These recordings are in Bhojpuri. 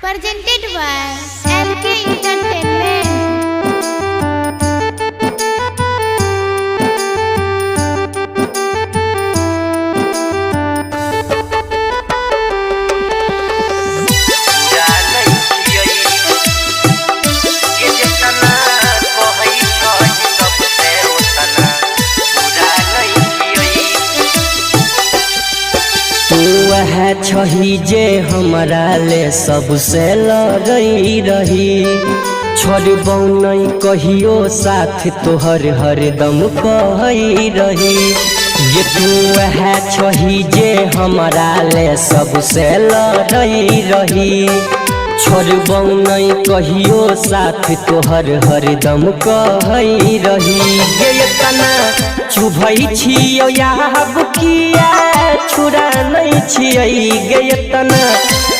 Presented by LK Entertainment. वह छही जे हमरा ले सबसे लड़ई रही छोड़बौ नहीं कहियो साथ तोहर हरदम कहई रही। ये तू वह छही जे हमरा ले सबसे लड़ई रही छोड़बौ नहीं कहियो साथ तोहर हरदम कहई रही। ये तना चुभई छियो याब किया छुरा नहीं छियै गे तना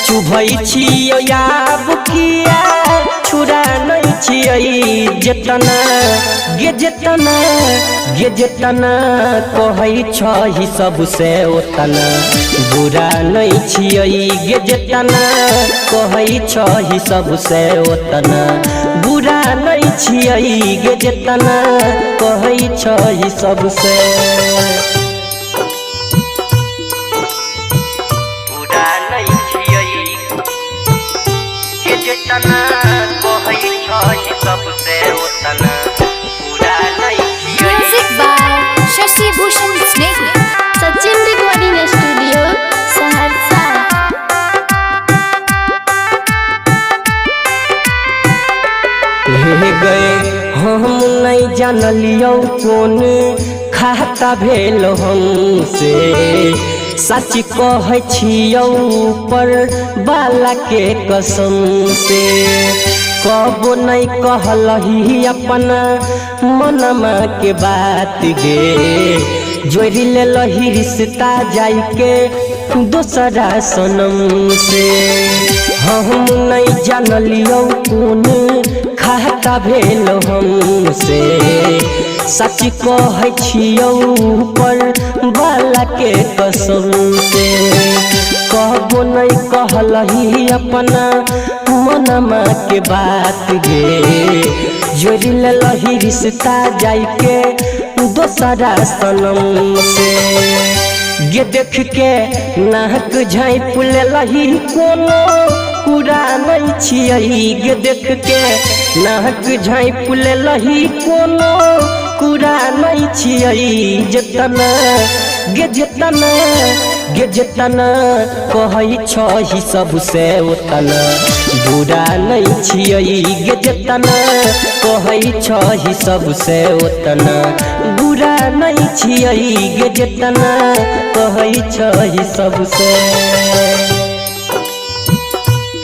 चुभई छियो याब किया छुरा नहीं छियै जेतना गे जेतना कहै छही सबसे ओतना बुरा नहीं छियै गे जेतना कहै छही सबसे ओतना बुरा नहीं छियै गे जेतना कहै छही सबसे तना कहै छही सबसे ओतना पूरा नहीं छियै। Music by Shashi Bhushan Snake. Sachin Recording Studio, Saharsa. हे गए हम नहीं जानलियो कौन खाता भेल हमसे सच कहै छियौ पर बाला के कसम से कबो नहीं कहलही अपना मनमा के बात गे जोड़ी ले लही रिश्ता जाई के दोसरा सनम से। हम नहीं जानलियो कौन खाता भेल हमसे सच कहै छियौ पर बाला के कसम से कहबो नहीं कहलही अपना मनमा के बात गे जोड़ी ले लही रिश्ता जाई के दोसरा सनम से। गे देख के नाक झाँप लेलही कोनो पूरा नहीं छियै गे देख के नाक झाँप लेलही कोनो पूरा नहीं छियै जेतना गे जेतना कहै छही सबसे ओतना बुरा नहीं छियै गे जेतना कहै छही सबसे ओतना बुरा नहीं छियै गे जेतना कहै छही सबसे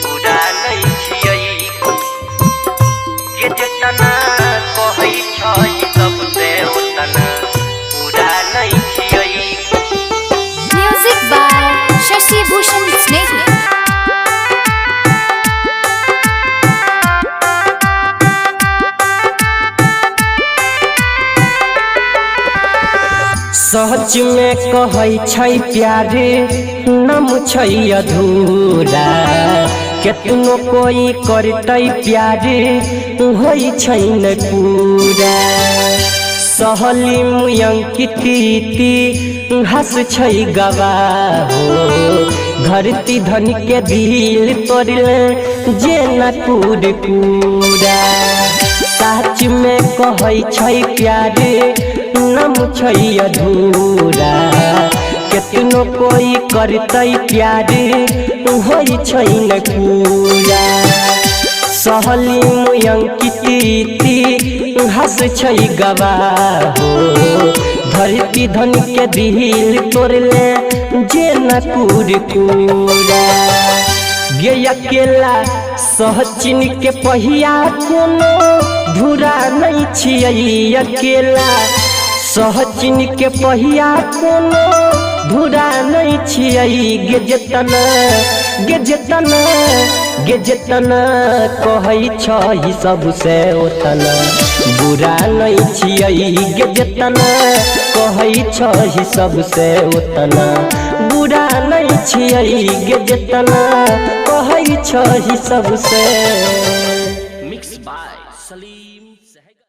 बुरा नहीं छियै गे जेतना कहै छही सबसे ओतना पूरा नहीं छियै। Music by Shashi Bhushan Snake. सच में कहै छै प्यारे नम छै अधूरा केतनो कोई करतै प्यारे होइ छै न पूरा। सहली मुयंकिती हंस छै गवाह धरती धन के दिल तोड़ले जे न पूरा। सच में कहै छै प्यारे नम छै अधूरा केतनो कोई करतै प्यारे होइ छै न पूरा। सहली मुयंकिती हंस छै गवाह धरती धन के दिल तोड़ले जे न पूरा। गे अकेला सहचिन के पहिया कोनो धुरा नहीं छियै अकेला सहचिन के पहिया कोनो धुरा नहीं छियै गे जेतना कहै छही सबसे ओतना बुरा नहीं छियै गे जेतना कहै छही सबसे ओतना बुरा नहीं छियै गे जेतना कहै छ छही सबसे। Mix by Salim Sehgal.